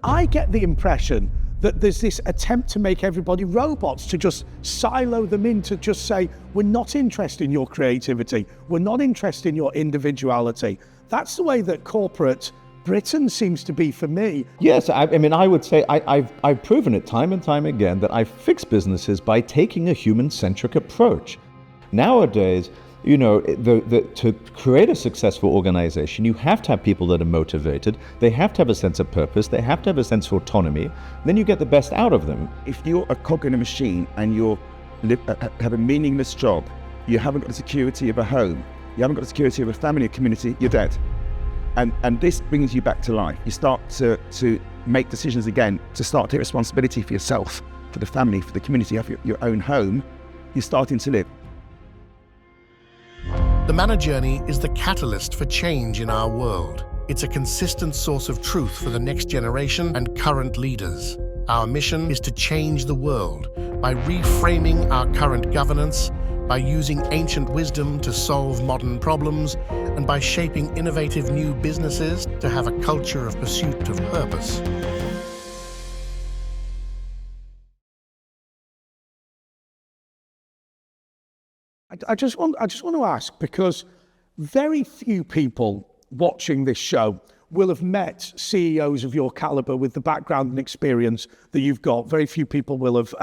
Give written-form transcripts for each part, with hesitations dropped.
I get the impression that there's this attempt to make everybody robots, to just silo them in, to just say, we're not interested in your creativity, we're not interested in your individuality. That's the way that corporate Britain seems to be for me. Yes, I mean, I would say I've proven it time and time again that I fix businesses by taking a human-centric approach. Nowadays, you know, to create a successful organization, you have to have people that are motivated, they have to have a sense of purpose, they have to have a sense of autonomy, then you get the best out of them. If you're a cog in a machine and you have a meaningless job, you haven't got the security of a home, you haven't got the security of a family or community, you're dead. And this brings you back to life. You start to make decisions again, to start to take responsibility for yourself, for the family, for the community, have your own home. You're starting to live. The Manna journey is the catalyst for change in our world. It's a consistent source of truth for the next generation and current leaders. Our mission is to change the world by reframing our current governance, by using ancient wisdom to solve modern problems, and by shaping innovative new businesses to have a culture of pursuit of purpose. I just want to ask, because very few people watching this show will have met CEOs of your caliber with the background and experience that you've got. Very few people will have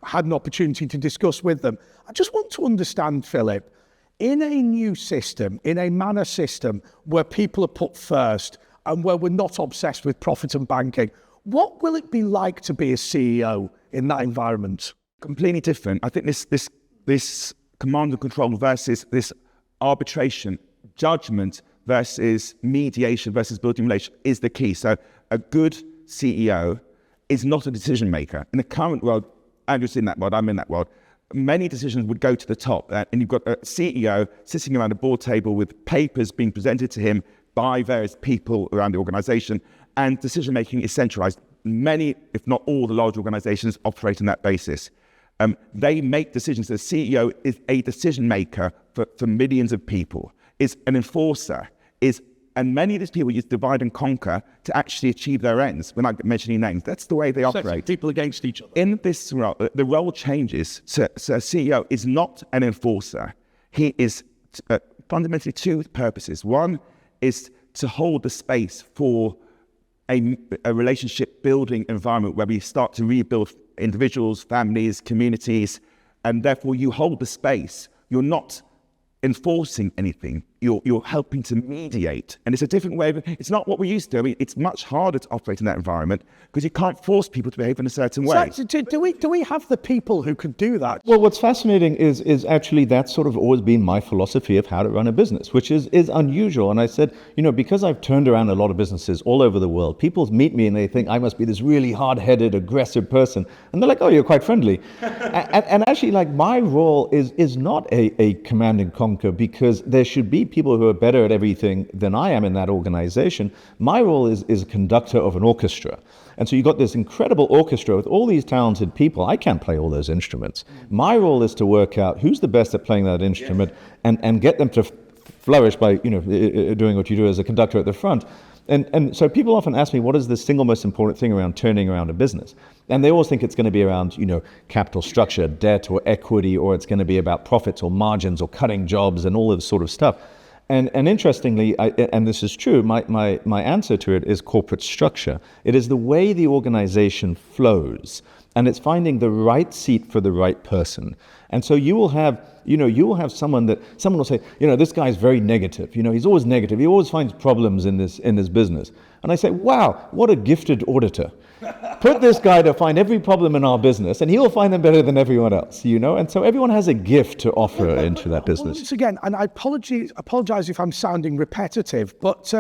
had an opportunity to discuss with them. I just want to understand, Philip, in a new system, in a Manna system where people are put first and where we're not obsessed with profit and banking, what will it be like to be a CEO in that environment? Completely different. I think this command and control versus this arbitration, judgment versus mediation versus building relations is the key. So a good CEO is not a decision maker. In the current world, Andrew's in that world, I'm in that world, many decisions would go to the top, and you've got a CEO sitting around a board table with papers being presented to him by various people around the organization, and decision making is centralized. Many, if not all, the large organizations operate on that basis. They make decisions. The CEO is a decision maker for millions of people, is an enforcer, and many of these people use divide and conquer to actually achieve their ends. We're not mentioning names. That's the way they operate. People against each other. In this role, the role changes. So a CEO is not an enforcer. He is fundamentally two purposes. One is to hold the space for a relationship building environment where we start to rebuild individuals, families, communities, and therefore you hold the space. You're not enforcing anything. You're helping to mediate, and it's a different way of, it's not what we used to. I mean, it's much harder to operate in that environment because you can't force people to behave in a certain way. So do we have the people who could do that? Well, what's fascinating is actually that's sort of always been my philosophy of how to run a business, which is unusual. And I said, you know, because I've turned around a lot of businesses all over the world, people meet me and they think I must be this really hard-headed, aggressive person. And they're like, oh, you're quite friendly. and actually, like, my role is not a command and conquer, because there should be people who are better at everything than I am in that organization. My role is a conductor of an orchestra. And so you've got this incredible orchestra with all these talented people. I can't play all those instruments. My role is to work out who's the best at playing that instrument, and get them to flourish by, you know, doing what you do as a conductor at the front. And so people often ask me, what is the single most important thing around turning around a business? And they always think it's going to be around, you know, capital structure, debt or equity, or it's going to be about profits or margins or cutting jobs and all this sort of stuff. And interestingly, and this is true, my answer to it is corporate structure. It is the way the organization flows, and it's finding the right seat for the right person. And so you will have someone will say, you know, this guy's very negative. You know, he's always negative. He always finds problems in this business. And I say, wow, what a gifted auditor. Put this guy to find every problem in our business, and he'll find them better than everyone else, you know? And so everyone has a gift to offer into that business. Once again, and I apologize if I'm sounding repetitive, but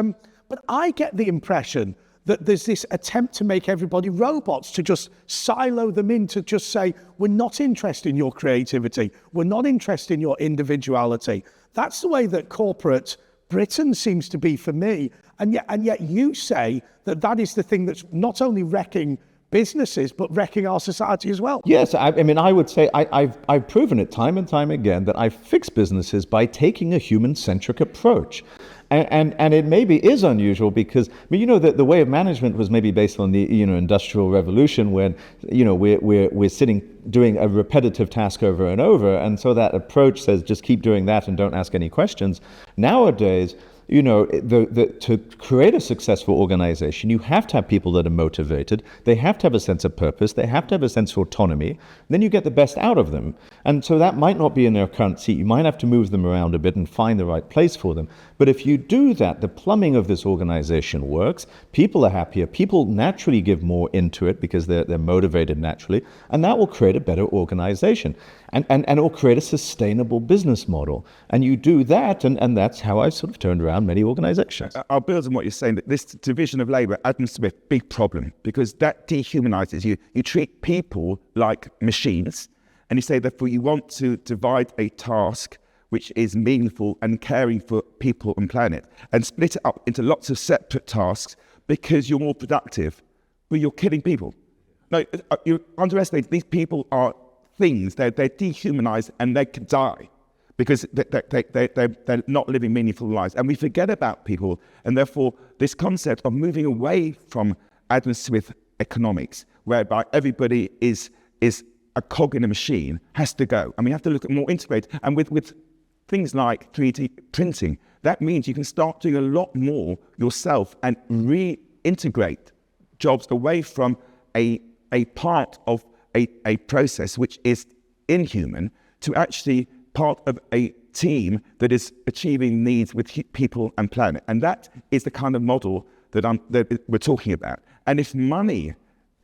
I get the impression that there's this attempt to make everybody robots, to just silo them in, to just say, we're not interested in your creativity, we're not interested in your individuality. That's the way that corporate Britain seems to be for me. And yet you say that is the thing that's not only wrecking businesses, but wrecking our society as well. Yes, I mean, I would say I've proven it time and time again that I fix businesses by taking a human-centric approach. And it maybe is unusual because, I mean, the way of management was maybe based on the, Industrial Revolution when, we're sitting doing a repetitive task over and over. And so that approach says just keep doing that and don't ask any questions. Nowadays, to create a successful organization, you have to have people that are motivated. They have to have a sense of purpose. They have to have a sense of autonomy. Then you get the best out of them. And so that might not be in their current seat. You might have to move them around a bit and find the right place for them. But if you do that, the plumbing of this organization works. People are happier. People naturally give more into it because they're motivated naturally. And that will create a better organization. And it will create a sustainable business model. And you do that, and that's how I've sort of turned around many organizations. I'll build on what you're saying, that this division of labor, Adam Smith, big problem, because that dehumanizes you. You treat people like machines, and you say, therefore, you want to divide a task which is meaningful and caring for people and planet, and split it up into lots of separate tasks because you're more productive, but you're killing people. No, you underestimate, these people are things, they're dehumanized and they could die because they're not living meaningful lives. And we forget about people, and therefore this concept of moving away from Adam Smith economics, whereby everybody is a cog in a machine, has to go. And we have to look at more integrated. And with things like 3D printing, that means you can start doing a lot more yourself and reintegrate jobs away from a part of a process which is inhuman to actually part of a team that is achieving needs with people and planet. And that is the kind of model that we're talking about. And if money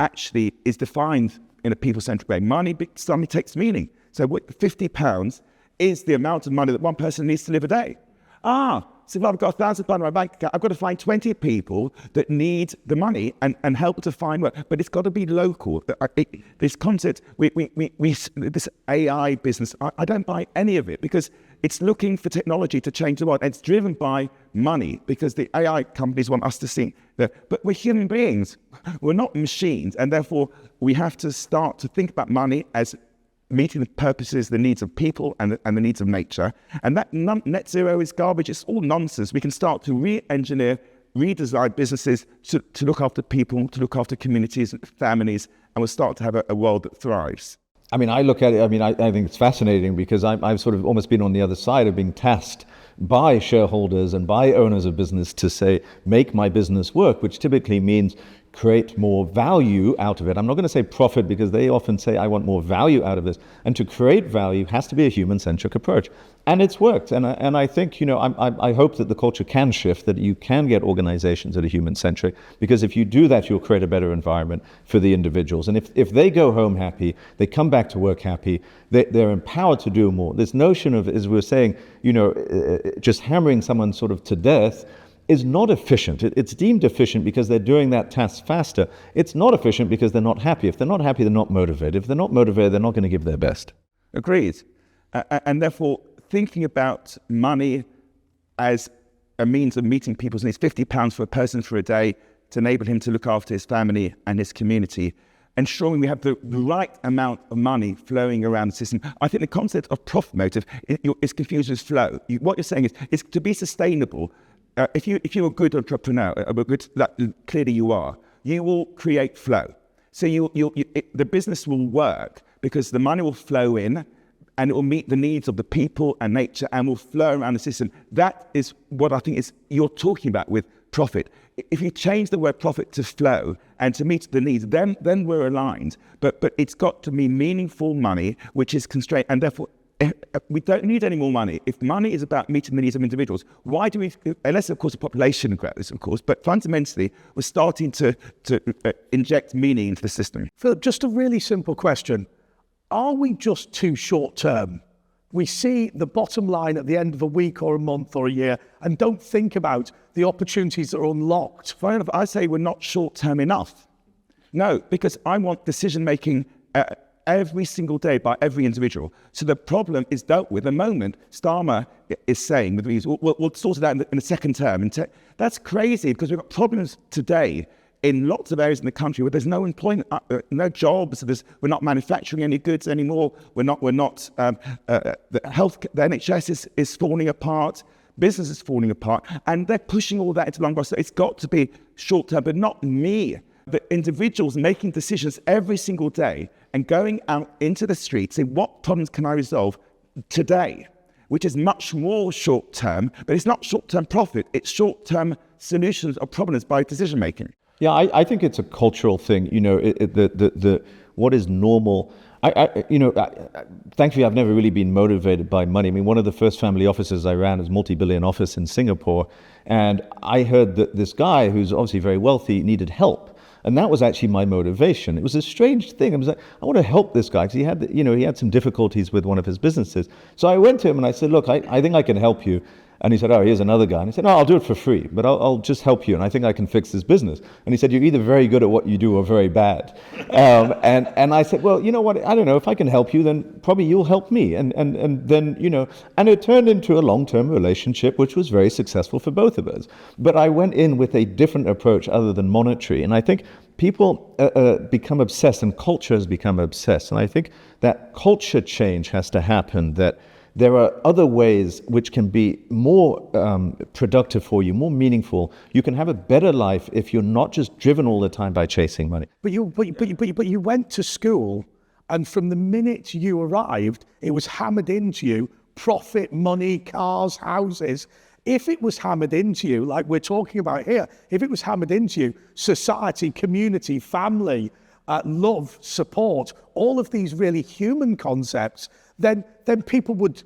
actually is defined in a people-centric way, money suddenly takes meaning. So £50 is the amount of money that one person needs to live a day. So if I've got £1,000 in my bank account, I've got to find 20 people that need the money and help to find work. But it's got to be local. This concept, this AI business, I don't buy any of it because it's looking for technology to change the world. And it's driven by money because the AI companies want us to think that, but we're human beings. We're not machines. And therefore, we have to start to think about money as meeting the purposes, the needs of people and the needs of nature. And that net zero is garbage. It's all nonsense. We can start to re-engineer, redesign businesses to look after people, to look after communities and families, and we'll start to have a world that thrives. I mean, I look at it, I think it's fascinating because I've sort of almost been on the other side of being tasked by shareholders and by owners of business to say, make my business work, which typically means create more value out of it. I'm not going to say profit because they often say, I want more value out of this. And to create value has to be a human-centric approach. And it's worked. And I think, I hope that the culture can shift, that you can get organizations that are human-centric, because if you do that, you'll create a better environment for the individuals. And if they go home happy, they come back to work happy, they're empowered to do more. This notion of, as we were saying, just hammering someone sort of to death is not efficient. It's deemed efficient because they're doing that task faster. It's not efficient because they're not happy. If they're not happy, they're not motivated. If they're not motivated, they're not going to give their best. Agreed. And therefore, thinking about money as a means of meeting people's needs, £50 for a person for a day to enable him to look after his family and his community, ensuring we have the right amount of money flowing around the system. I think the concept of profit motive is confused with flow. What you're saying is to be sustainable. If you're a good entrepreneur, clearly you are, you will create flow. So the business will work because the money will flow in and it will meet the needs of the people and nature and will flow around the system. That is what I think you're talking about with profit. If you change the word profit to flow and to meet the needs, then we're aligned. But it's got to be meaningful money, which is constrained, and therefore we don't need any more money. If money is about meeting the needs of individuals, why do we, unless of course the population grows, of course, but fundamentally we're starting to inject meaning into the system. Philip, just a really simple question. Are we just too short term? We see the bottom line at the end of a week or a month or a year and don't think about the opportunities that are unlocked. Fair enough. I say we're not short term enough. No, because I want decision making every single day by every individual. So the problem is dealt with. The moment Starmer is saying, we'll sort it out in the second term. That's crazy because we've got problems today in lots of areas in the country where there's no employment, no jobs. We're not manufacturing any goods anymore. The NHS is falling apart. Business is falling apart, and they're pushing all that into long run. So it's got to be short term, but not me. The individuals making decisions every single day and going out into the streets, saying, what problems can I resolve today? Which is much more short term, but it's not short term profit. It's short term solutions of problems by decision making. Yeah, I think it's a cultural thing. You know, what is normal. Thankfully, I've never really been motivated by money. I mean, one of the first family offices I ran was a multi-billion office in Singapore, and I heard that this guy who's obviously very wealthy needed help. And that was actually my motivation. It was a strange thing. I was like, I want to help this guy because he had some difficulties with one of his businesses. So I went to him and I said, look, I think I can help you. And he said, oh, here's another guy. And I said, no, I'll do it for free, but I'll just help you. And I think I can fix this business. And he said, you're either very good at what you do or very bad. And I said, well, you know what? I don't know. If I can help you, then probably you'll help me. And then, and it turned into a long-term relationship, which was very successful for both of us. But I went in with a different approach other than monetary. And I think people become obsessed, and culture has become obsessed. And I think that culture change has to happen, that there are other ways which can be more productive for you, more meaningful. You can have a better life if you're not just driven all the time by chasing money. But you went to school, and from the minute you arrived, it was hammered into you: profit, money, cars, houses. If it was hammered into you, like we're talking about here, if it was hammered into you, society, community, family, love, support, all of these really human concepts, then people would,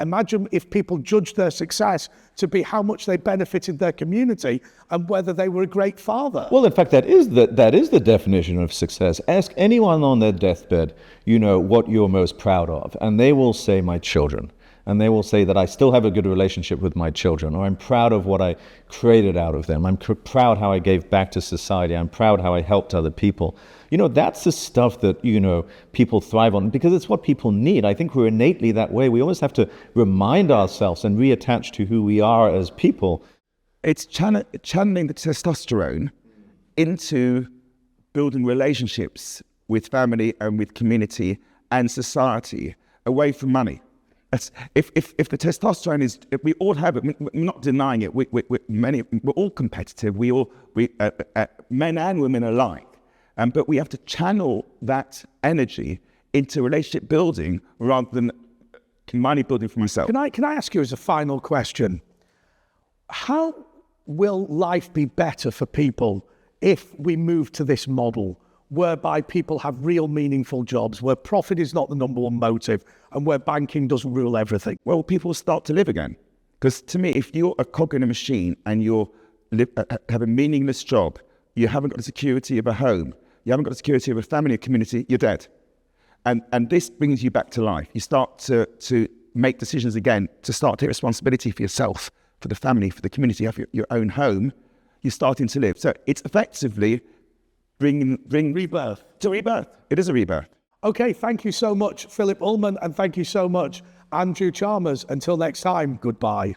imagine if people judged their success to be how much they benefited their community and whether they were a great father. Well, in fact, that is the definition of success. Ask anyone on their deathbed, what you're most proud of, and they will say, my children. And they will say that I still have a good relationship with my children, or I'm proud of what I created out of them. I'm proud how I gave back to society. I'm proud how I helped other people. That's the stuff that, people thrive on, because it's what people need. I think we're innately that way. We always have to remind ourselves and reattach to who we are as people. It's channeling the testosterone into building relationships with family and with community and society away from money. If the testosterone is, we all have it. We're not denying it. We're all competitive. Men and women alike. But we have to channel that energy into relationship building rather than money building for myself. Can I ask you as a final question? How will life be better for people if we move to this model, whereby people have real meaningful jobs, where profit is not the number one motive, and where banking doesn't rule everything? Well, people start to live again. Because to me, if you're a cog in a machine and you have a meaningless job, you haven't got the security of a home, you haven't got the security of a family or community, you're dead. And this brings you back to life. You start to make decisions again, to start to take responsibility for yourself, for the family, for the community, have your own home. You're starting to live. So it's effectively bring rebirth. To rebirth. It is a rebirth. Okay, thank you so much, Phillip Ullmann, and thank you so much, Andrew Chalmers. Until next time, goodbye.